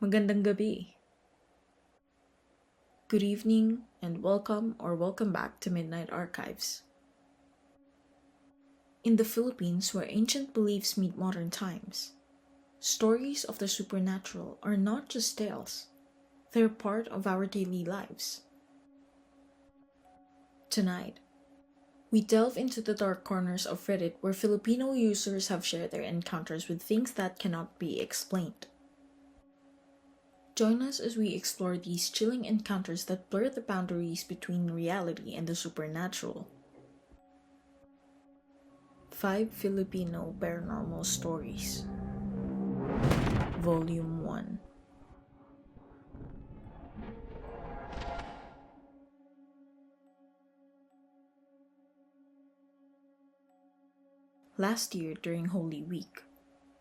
Magandang gabi. Good evening and welcome back to Midnight Archives. In the Philippines, where ancient beliefs meet modern times, stories of the supernatural are not just tales, they're part of our daily lives. Tonight, we delve into the dark corners of Reddit where Filipino users have shared their encounters with things that cannot be explained. Join us as we explore these chilling encounters that blur the boundaries between reality and the supernatural. 5 Filipino Paranormal Stories, Volume 1. Last year, during Holy Week,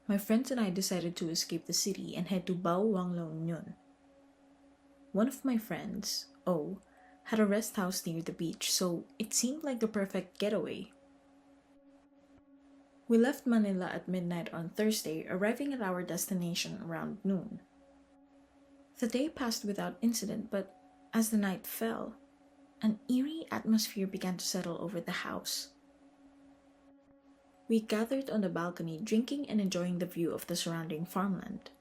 my friends and I decided to escape the city and head to Bawang La Union. One of my friends, O, had a rest house near the beach, so it seemed like the perfect getaway. We left Manila at midnight on Thursday, arriving at our destination around noon. The day passed without incident, but as the night fell, an eerie atmosphere began to settle over the house. We gathered on the balcony, drinking and enjoying the view of the surrounding farmland.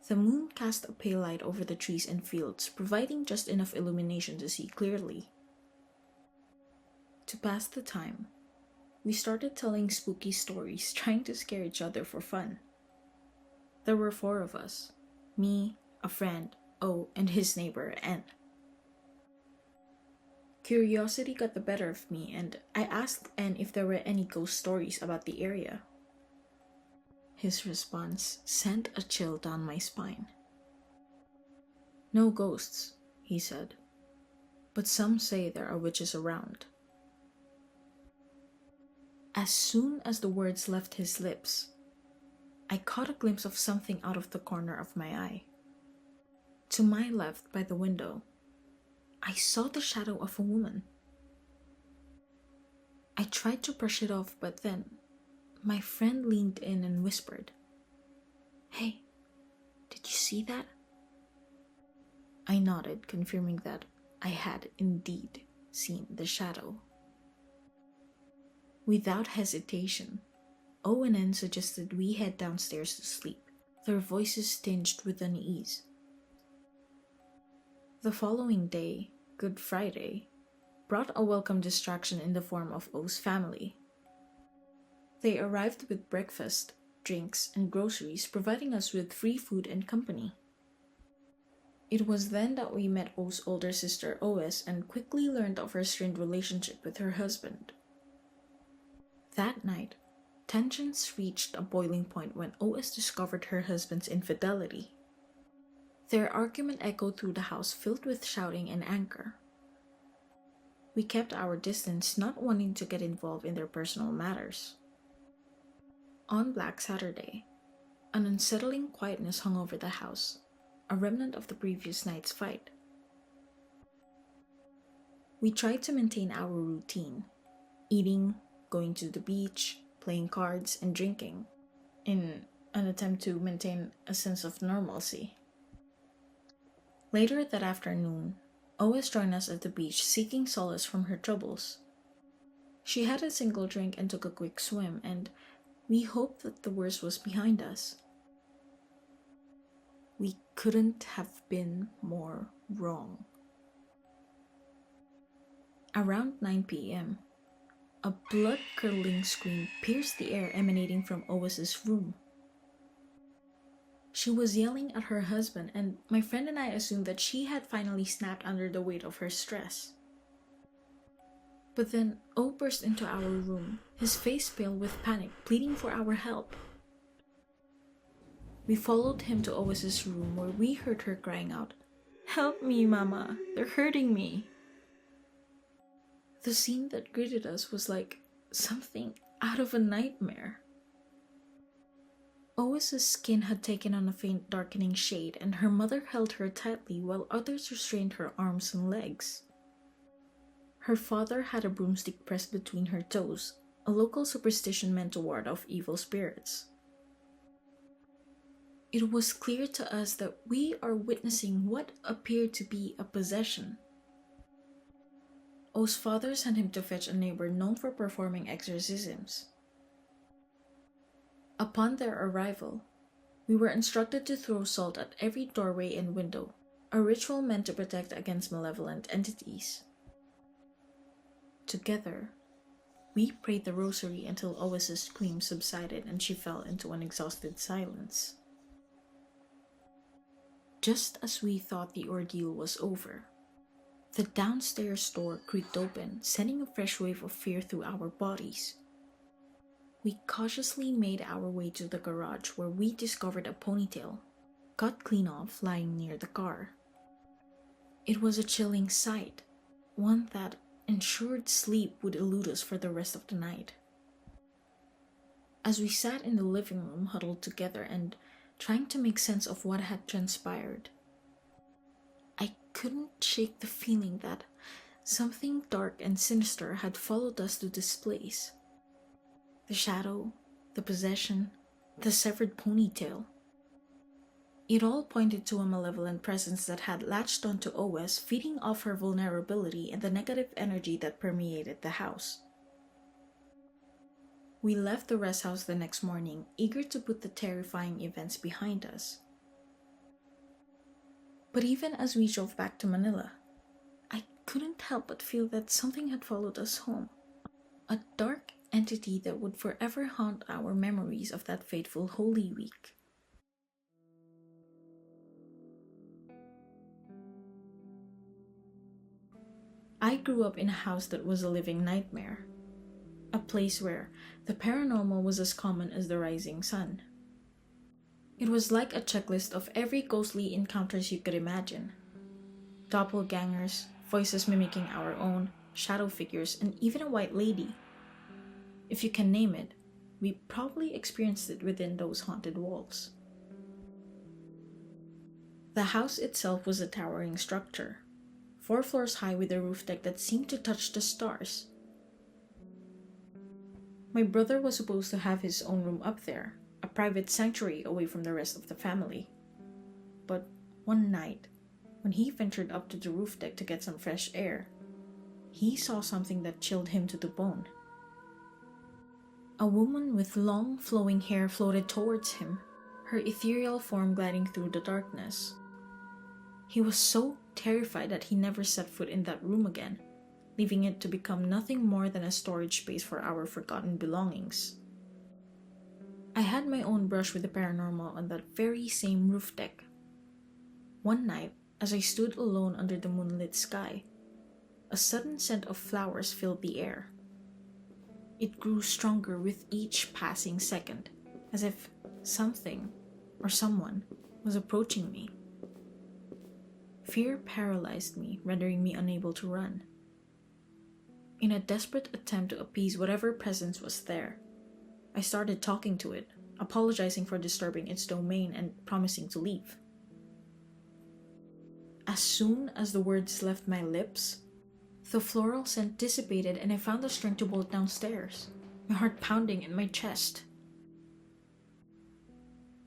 The moon cast a pale light over the trees and fields, providing just enough illumination to see clearly. To pass the time, we started telling spooky stories, trying to scare each other for fun. There were 4 of us: me, a friend, O, and his neighbor, N. Curiosity got the better of me, and I asked N if there were any ghost stories about the area. His response sent a chill down my spine. "No ghosts," he said, "but some say there are witches around." As soon as the words left his lips, I caught a glimpse of something out of the corner of my eye. To my left, by the window, I saw the shadow of a woman. I tried to brush it off, but then my friend leaned in and whispered, "Hey, did you see that?" I nodded, confirming that I had indeed seen the shadow. Without hesitation, O and N suggested we head downstairs to sleep, their voices tinged with unease. The following day, Good Friday, brought a welcome distraction in the form of O's family. They arrived with breakfast, drinks, and groceries, providing us with free food and company. It was then that we met O's older sister O's and quickly learned of her strained relationship with her husband. That night, tensions reached a boiling point when OS discovered her husband's infidelity. Their argument echoed through the house, filled with shouting and anger. We kept our distance, not wanting to get involved in their personal matters. On Black Saturday, an unsettling quietness hung over the house, a remnant of the previous night's fight. We tried to maintain our routine, eating, going to the beach, playing cards, and drinking, in an attempt to maintain a sense of normalcy. Later that afternoon, OS joined us at the beach, seeking solace from her troubles. She had a single drink and took a quick swim, and we hoped that the worst was behind us. We couldn't have been more wrong. Around 9 p.m., a blood-curdling scream pierced the air emanating from OS's room. She was yelling at her husband, and my friend and I assumed that she had finally snapped under the weight of her stress. But then O burst into our room, his face pale with panic, pleading for our help. We followed him to OS's room, where we heard her crying out, "Help me, Mama! They're hurting me!" The scene that greeted us was like something out of a nightmare. OS's skin had taken on a faint darkening shade, and her mother held her tightly while others restrained her arms and legs. Her father had a broomstick pressed between her toes, a local superstition meant to ward off evil spirits. It was clear to us that we are witnessing what appeared to be a possession. O's father sent him to fetch a neighbor known for performing exorcisms. Upon their arrival, we were instructed to throw salt at every doorway and window, a ritual meant to protect against malevolent entities. Together, we prayed the rosary until Owis's screams subsided and she fell into an exhausted silence. Just as we thought the ordeal was over, the downstairs door creaked open, sending a fresh wave of fear through our bodies. We cautiously made our way to the garage where we discovered a ponytail, cut clean off, lying near the car. It was a chilling sight, one that ensured sleep would elude us for the rest of the night. As we sat in the living room huddled together and trying to make sense of what had transpired, I couldn't shake the feeling that something dark and sinister had followed us to this place. The shadow, the possession, the severed ponytail. It all pointed to a malevolent presence that had latched onto OS, feeding off her vulnerability and the negative energy that permeated the house. We left the rest house the next morning, eager to put the terrifying events behind us. But even as we drove back to Manila, I couldn't help but feel that something had followed us home. A dark entity that would forever haunt our memories of that fateful Holy Week. I grew up in a house that was a living nightmare, a place where the paranormal was as common as the rising sun. It was like a checklist of every ghostly encounters you could imagine. Doppelgangers, voices mimicking our own, shadow figures, and even a white lady. If you can name it, we probably experienced it within those haunted walls. The house itself was a towering structure, 4 floors high with a roof deck that seemed to touch the stars. My brother was supposed to have his own room up there, a private sanctuary away from the rest of the family. But one night, when he ventured up to the roof deck to get some fresh air, he saw something that chilled him to the bone. A woman with long, flowing hair floated towards him, her ethereal form gliding through the darkness. He was so terrified that he never set foot in that room again, leaving it to become nothing more than a storage space for our forgotten belongings. I had my own brush with the paranormal on that very same roof deck. One night, as I stood alone under the moonlit sky, a sudden scent of flowers filled the air. It grew stronger with each passing second, as if something or someone was approaching me. Fear paralyzed me, rendering me unable to run. In a desperate attempt to appease whatever presence was there, I started talking to it, apologizing for disturbing its domain and promising to leave. As soon as the words left my lips, the floral scent dissipated and I found the strength to bolt downstairs, my heart pounding in my chest.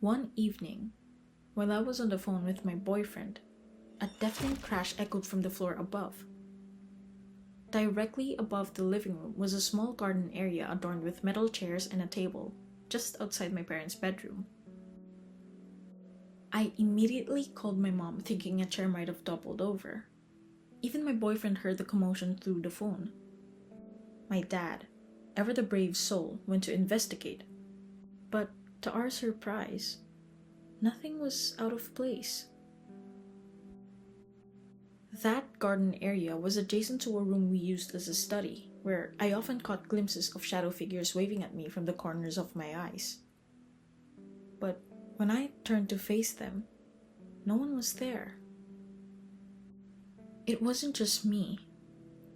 One evening, while I was on the phone with my boyfriend, a deafening crash echoed from the floor above. Directly above the living room was a small garden area adorned with metal chairs and a table, just outside my parents' bedroom. I immediately called my mom, thinking a chair might have toppled over. Even my boyfriend heard the commotion through the phone. My dad, ever the brave soul, went to investigate. But to our surprise, nothing was out of place. That garden area was adjacent to a room we used as a study, where I often caught glimpses of shadow figures waving at me from the corners of my eyes. But when I turned to face them, no one was there. It wasn't just me.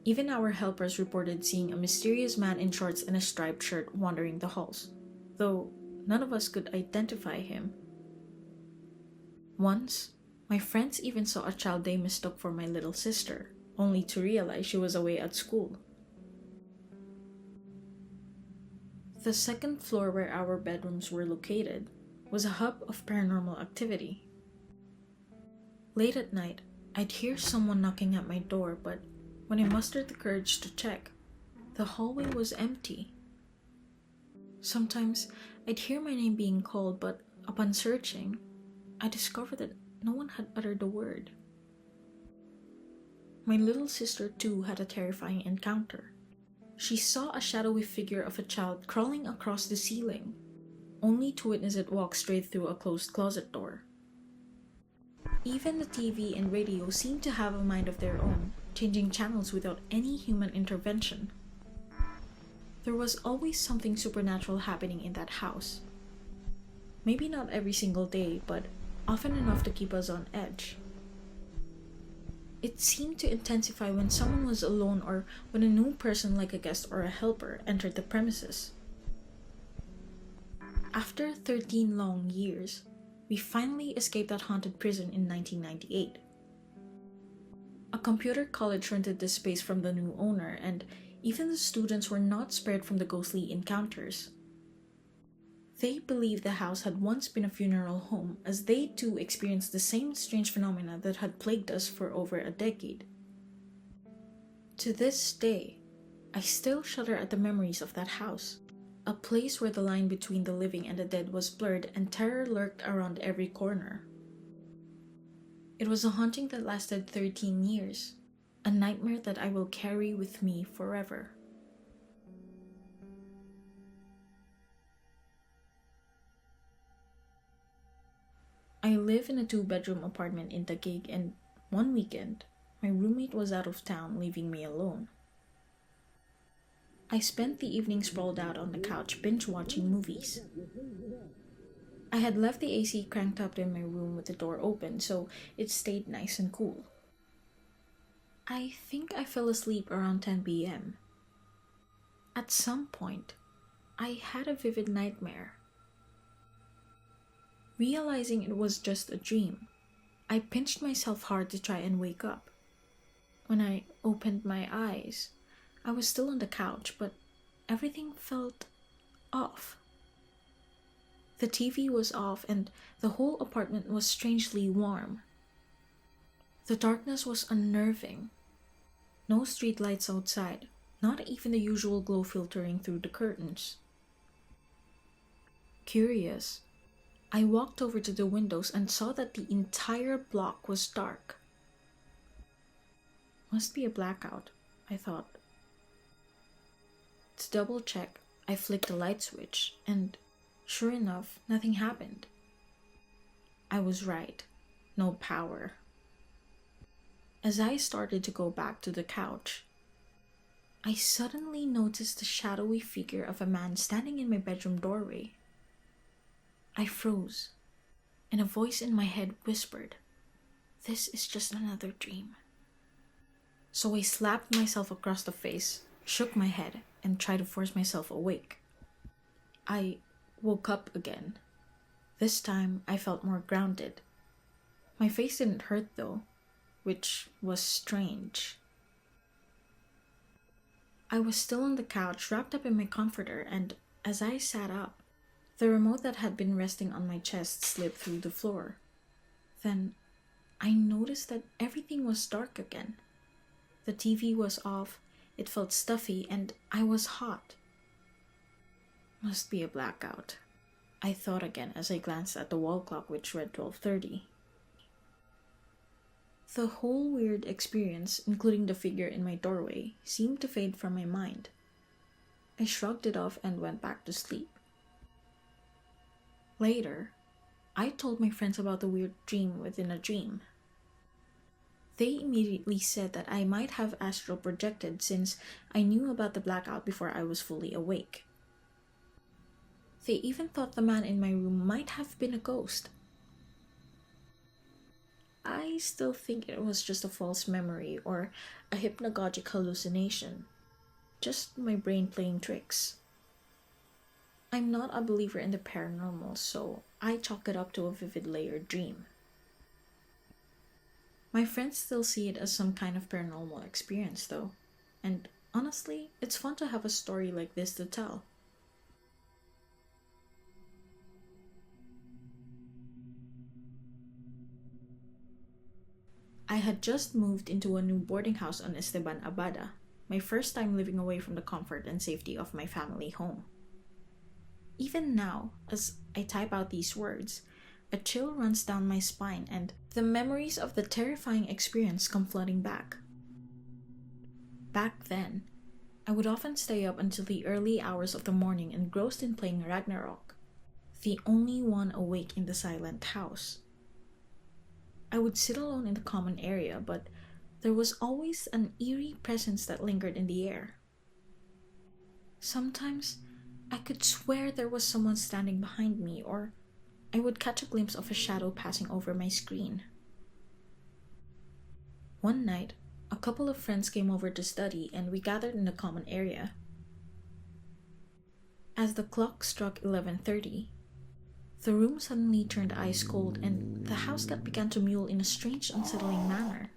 Even our helpers reported seeing a mysterious man in shorts and a striped shirt wandering the halls, though none of us could identify him. Once, my friends even saw a child they mistook for my little sister, only to realize she was away at school. The second floor where our bedrooms were located was a hub of paranormal activity. Late at night, I'd hear someone knocking at my door, but when I mustered the courage to check, the hallway was empty. Sometimes I'd hear my name being called, but upon searching, I discovered that no one had uttered a word. My little sister too had a terrifying encounter. She saw a shadowy figure of a child crawling across the ceiling, only to witness it walk straight through a closed closet door. Even the TV and radio seemed to have a mind of their own, changing channels without any human intervention. There was always something supernatural happening in that house. Maybe not every single day, but often enough to keep us on edge. It seemed to intensify when someone was alone or when a new person like a guest or a helper entered the premises. After 13 long years, we finally escaped that haunted prison in 1998. A computer college rented this space from the new owner, and even the students were not spared from the ghostly encounters. They believed the house had once been a funeral home, as they too experienced the same strange phenomena that had plagued us for over a decade. To this day, I still shudder at the memories of that house, a place where the line between the living and the dead was blurred and terror lurked around every corner. It was a haunting that lasted 13 years, a nightmare that I will carry with me forever. I live in a 2-bedroom apartment in Taguig, and one weekend, my roommate was out of town, leaving me alone. I spent the evening sprawled out on the couch, binge-watching movies. I had left the AC cranked up in my room with the door open, so it stayed nice and cool. I think I fell asleep around 10 p.m. At some point, I had a vivid nightmare. Realizing it was just a dream, I pinched myself hard to try and wake up. When I opened my eyes, I was still on the couch, but everything felt off. The TV was off and the whole apartment was strangely warm. The darkness was unnerving. No street lights outside, not even the usual glow filtering through the curtains. Curious, I walked over to the windows and saw that the entire block was dark. Must be a blackout, I thought. To double check, I flicked the light switch, and sure enough, nothing happened. I was right. No power. As I started to go back to the couch, I suddenly noticed the shadowy figure of a man standing in my bedroom doorway. I froze, and a voice in my head whispered, "This is just another dream." So I slapped myself across the face, shook my head, and tried to force myself awake. I woke up again. This time, I felt more grounded. My face didn't hurt though, which was strange. I was still on the couch, wrapped up in my comforter, and as I sat up, the remote that had been resting on my chest slipped through the floor. Then, I noticed that everything was dark again. The TV was off, it felt stuffy, and I was hot. Must be a blackout, I thought again as I glanced at the wall clock, which read 12:30. The whole weird experience, including the figure in my doorway, seemed to fade from my mind. I shrugged it off and went back to sleep. Later, I told my friends about the weird dream within a dream. They immediately said that I might have astral projected since I knew about the blackout before I was fully awake. They even thought the man in my room might have been a ghost. I still think it was just a false memory or a hypnagogic hallucination. Just my brain playing tricks. I'm not a believer in the paranormal, so I chalk it up to a vivid layered dream. My friends still see it as some kind of paranormal experience though, and honestly, it's fun to have a story like this to tell. had just moved into a new boarding house on Esteban Abada, my first time living away from the comfort and safety of my family home. Even now, as I type out these words, a chill runs down my spine and the memories of the terrifying experience come flooding back. Back then, I would often stay up until the early hours of the morning engrossed in playing Ragnarok, the only one awake in the silent house. I would sit alone in the common area, but there was always an eerie presence that lingered in the air. Sometimes, I could swear there was someone standing behind me, or I would catch a glimpse of a shadow passing over my screen. One night, a couple of friends came over to study and we gathered in the common area. As the clock struck 11:30, the room suddenly turned ice cold and the house cat began to mew in a strange, unsettling manner.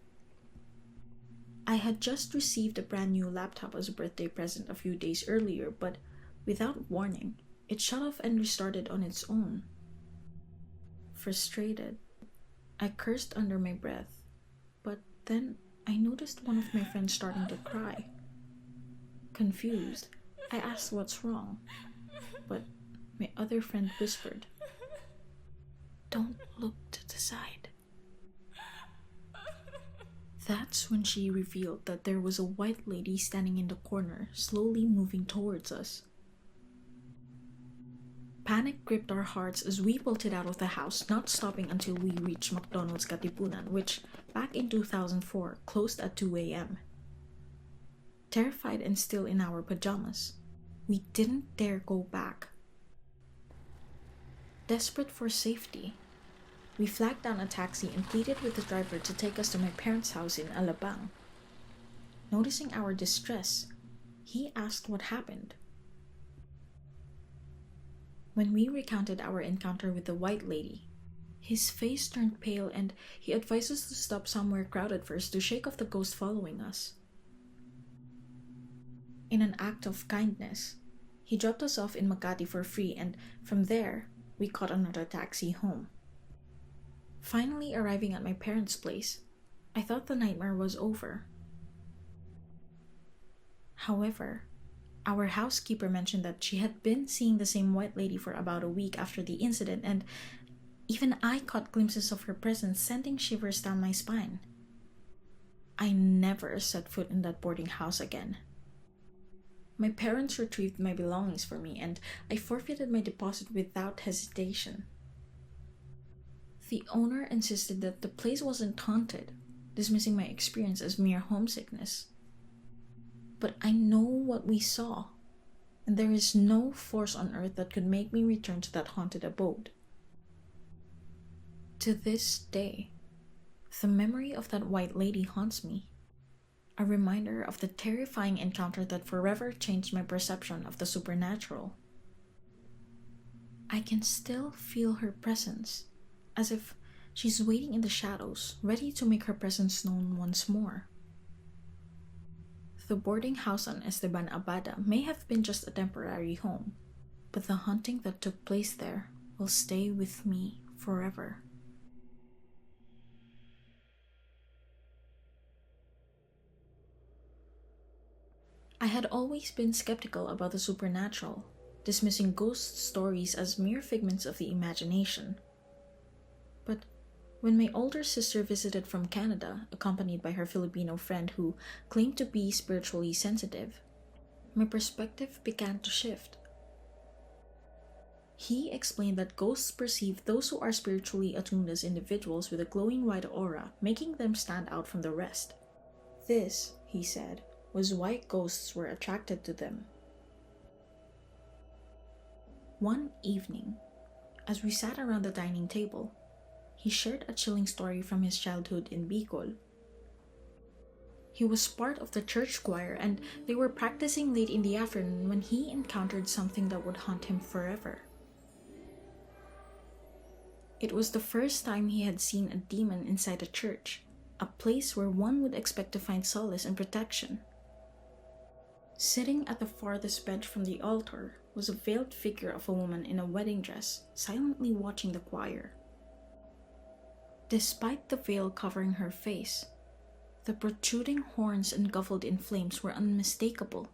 I had just received a brand new laptop as a birthday present a few days earlier, but without warning, it shut off and restarted on its own. Frustrated, I cursed under my breath, but then I noticed one of my friends starting to cry. Confused, I asked what's wrong, but my other friend whispered, "Don't look to the side." That's when she revealed that there was a white lady standing in the corner, slowly moving towards us. Panic gripped our hearts as we bolted out of the house, not stopping until we reached McDonald's Katipunan, which, back in 2004, closed at 2 a.m. Terrified and still in our pajamas, we didn't dare go back. Desperate for safety, we flagged down a taxi and pleaded with the driver to take us to my parents' house in Alabang. Noticing our distress, he asked what happened. When we recounted our encounter with the white lady, his face turned pale and he advised us to stop somewhere crowded first to shake off the ghost following us. In an act of kindness, he dropped us off in Makati for free, and from there, we caught another taxi home. Finally arriving at my parents' place, I thought the nightmare was over. However, our housekeeper mentioned that she had been seeing the same white lady for about a week after the incident, and even I caught glimpses of her presence, sending shivers down my spine. I never set foot in that boarding house again. My parents retrieved my belongings for me, and I forfeited my deposit without hesitation. The owner insisted that the place wasn't haunted, dismissing my experience as mere homesickness. But I know what we saw, and there is no force on earth that could make me return to that haunted abode. To this day, the memory of that white lady haunts me, a reminder of the terrifying encounter that forever changed my perception of the supernatural. I can still feel her presence, as if she's waiting in the shadows, ready to make her presence known once more. The boarding house on Esteban Abada may have been just a temporary home, but the haunting that took place there will stay with me forever. I had always been skeptical about the supernatural, dismissing ghost stories as mere figments of the imagination. But when my older sister visited from Canada, accompanied by her Filipino friend who claimed to be spiritually sensitive, my perspective began to shift. He explained that ghosts perceive those who are spiritually attuned as individuals with a glowing white aura, making them stand out from the rest. This, he said, was why ghosts were attracted to them. One evening, as we sat around the dining table, he shared a chilling story from his childhood in Bicol. He was part of the church choir and they were practicing late in the afternoon when he encountered something that would haunt him forever. It was the first time he had seen a demon inside a church, a place where one would expect to find solace and protection. Sitting at the farthest bench from the altar was a veiled figure of a woman in a wedding dress, silently watching the choir. Despite the veil covering her face, The protruding horns engulfed in flames were unmistakable.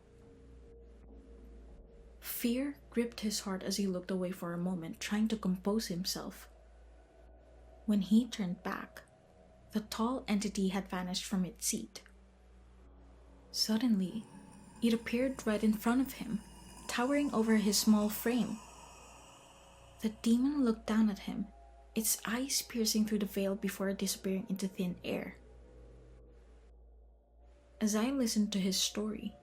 Fear gripped his heart as he looked away for a moment, trying to compose himself. When he turned back, the tall entity had vanished from its seat. Suddenly, it appeared right in front of him, towering over his small frame. The demon looked down at him, its eyes piercing through the veil before disappearing into thin air. As I listened to his story,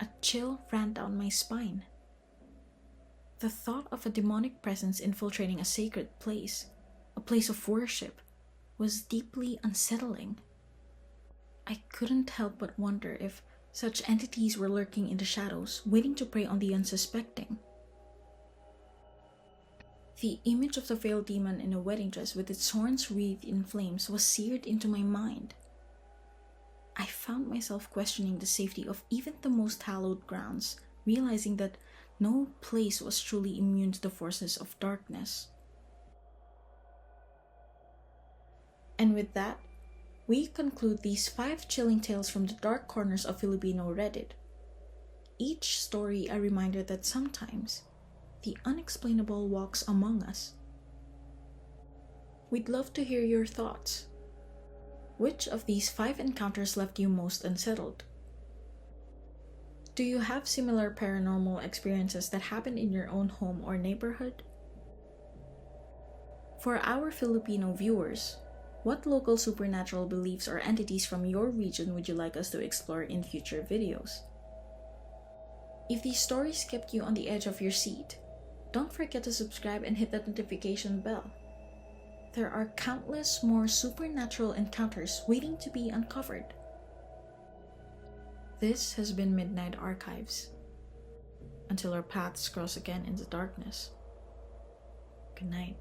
a chill ran down my spine. The thought of a demonic presence infiltrating a sacred place, a place of worship, was deeply unsettling. I couldn't help but wonder if such entities were lurking in the shadows, waiting to prey on the unsuspecting. The image of the veiled demon in a wedding dress with its horns wreathed in flames was seared into my mind. I found myself questioning the safety of even the most hallowed grounds, realizing that no place was truly immune to the forces of darkness. And with that, we conclude these 5 chilling tales from the dark corners of Filipino Reddit. Each story a reminder that sometimes the unexplainable walks among us. We'd love to hear your thoughts. Which of these 5 encounters left you most unsettled? Do you have similar paranormal experiences that happened in your own home or neighborhood? For our Filipino viewers, what local supernatural beliefs or entities from your region would you like us to explore in future videos? If these stories kept you on the edge of your seat, don't forget to subscribe and hit that notification bell. There are countless more supernatural encounters waiting to be uncovered. This has been Midnight Archives. Until our paths cross again in the darkness. Good night.